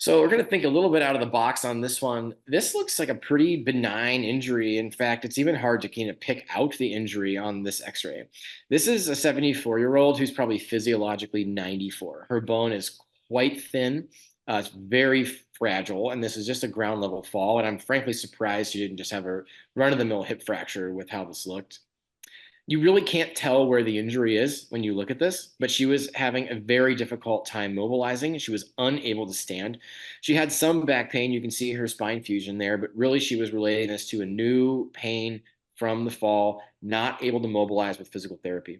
So we're going to think a little bit out of the box on this one. This looks like a pretty benign injury. In fact, it's even hard to kind of pick out the injury on this x-ray. This is a 74-year-old who's probably physiologically 94. Her bone is quite thin. It's very fragile, and this is just a ground level fall. And I'm frankly surprised she didn't just have a run-of-the-mill hip fracture with how this looked. You really can't tell where the injury is when you look at this, but she was having a very difficult time mobilizing. She was unable to stand. She had some back pain. You can see her spine fusion there, but really she was relating this to a new pain from the fall, not able to mobilize with physical therapy.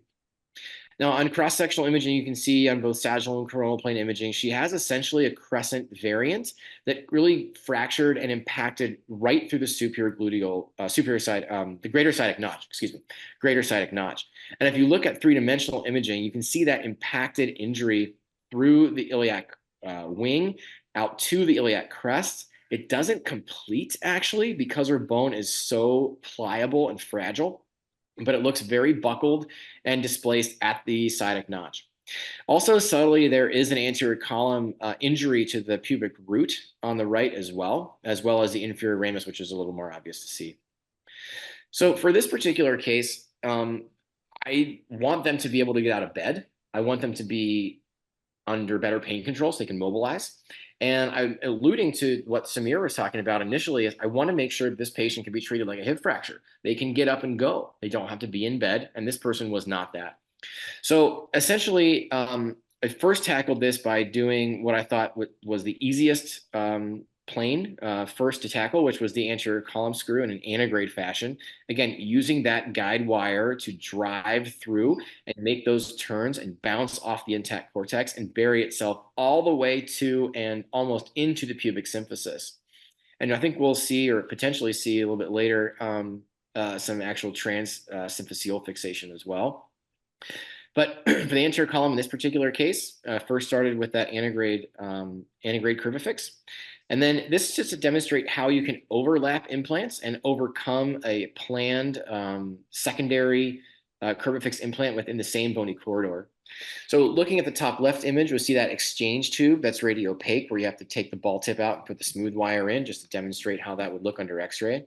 Now, on cross-sectional imaging, you can see on both sagittal and coronal plane imaging, she has essentially a crescent variant that really fractured and impacted right through the superior gluteal, superior side, the greater sciatic notch, excuse me, greater sciatic notch. And if you look at three-dimensional imaging, you can see that impacted injury through the iliac wing out to the iliac crest. It doesn't complete actually because her bone is so pliable and fragile, but it looks very buckled and displaced at the sciatic notch. Also, subtly, there is an anterior column injury to the pubic root on the right as well as the inferior ramus, which is a little more obvious to see. So for this particular case, I want them to be able to get out of bed. I want them to be under better pain control so they can mobilize. And I'm alluding to what Samir was talking about initially is I want to make sure this patient can be treated like a hip fracture. They can get up and go. They don't have to be in bed. And this person was not that. So essentially, I first tackled this by doing what I thought was the easiest plane first to tackle, which was the anterior column screw in an antegrade fashion. Again, using that guide wire to drive through and make those turns and bounce off the intact cortex and bury itself all the way to and almost into the pubic symphysis. And I think we'll see or potentially see a little bit later some actual symphyseal fixation as well. But for the anterior column in this particular case, first started with that antegrade CurvaFix. And then this is just to demonstrate how you can overlap implants and overcome a planned secondary CurvaFix implant within the same bony corridor. So looking at the top left image, we'll see that exchange tube that's radiopaque, where you have to take the ball tip out and put the smooth wire in just to demonstrate how that would look under x-ray.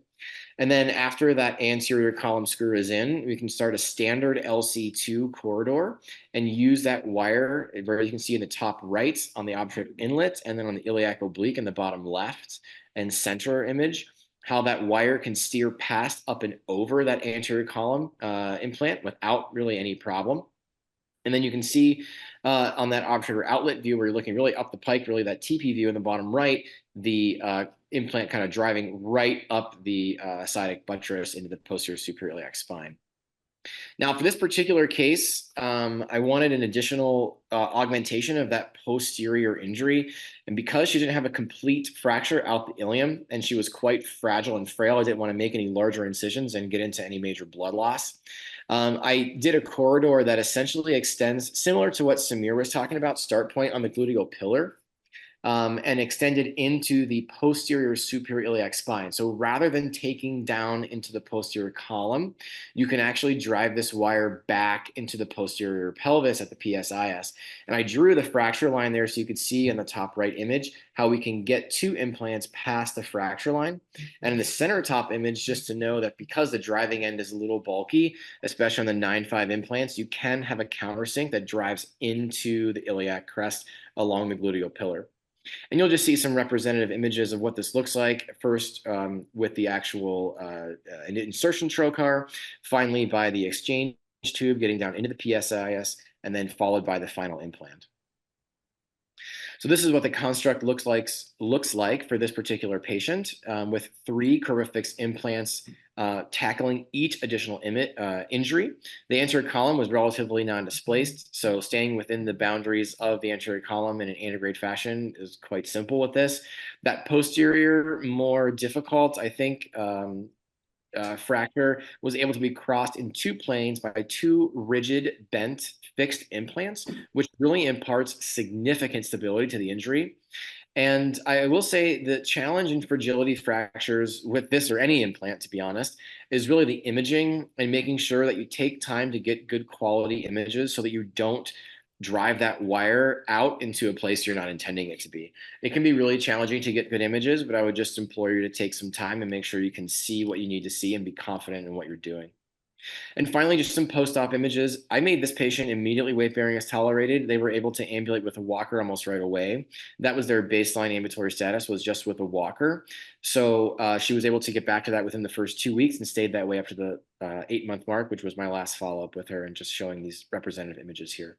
And then after that anterior column screw is in, we can start a standard LC2 corridor and use that wire where you can see in the top right on the object inlet and then on the iliac oblique in the bottom left and center image, how that wire can steer past up and over that anterior column implant without really any problem. And then you can see on that object or outlet view where you're looking really up the pike, really that TP view in the bottom right, the implant kind of driving right up the sciatic buttress into the posterior superior iliac spine. Now, for this particular case, I wanted an additional augmentation of that posterior injury. And because she didn't have a complete fracture out the ilium and she was quite fragile and frail, I didn't want to make any larger incisions and get into any major blood loss. I did a corridor that essentially extends similar to what Samir was talking about, start point on the gluteal pillar. And extended into the posterior superior iliac spine. So rather than taking down into the posterior column, you can actually drive this wire back into the posterior pelvis at the PSIS. And I drew the fracture line there so you could see in the top right image how we can get two implants past the fracture line. And in the center top image, just to know that because the driving end is a little bulky, especially on the 9.5 implants, you can have a countersink that drives into the iliac crest along the gluteal pillar. And you'll just see some representative images of what this looks like, first with the actual insertion trocar, finally by the exchange tube getting down into the PSIS, and then followed by the final implant. So this is what the construct looks like for this particular patient with 3 CurvaFix implants tackling each additional injury. The anterior column was relatively non-displaced, so staying within the boundaries of the anterior column in an antegrade fashion is quite simple with this. That posterior, more difficult, I think, fracture was able to be crossed in 2 planes by 2 rigid, bent, fixed implants, which really imparts significant stability to the injury. And I will say the challenge in fragility fractures with this or any implant, to be honest, is really the imaging and making sure that you take time to get good quality images so that you don't drive that wire out into a place you're not intending it to be. It can be really challenging to get good images, but I would just implore you to take some time and make sure you can see what you need to see and be confident in what you're doing. And finally, just some post-op images. I made this patient immediately weight bearing as tolerated. They were able to ambulate with a walker almost right away. That was their baseline ambulatory status, was just with a walker. So she was able to get back to that within the first 2 weeks and stayed that way up to the 8-month mark, which was my last follow-up with her, and just showing these representative images here.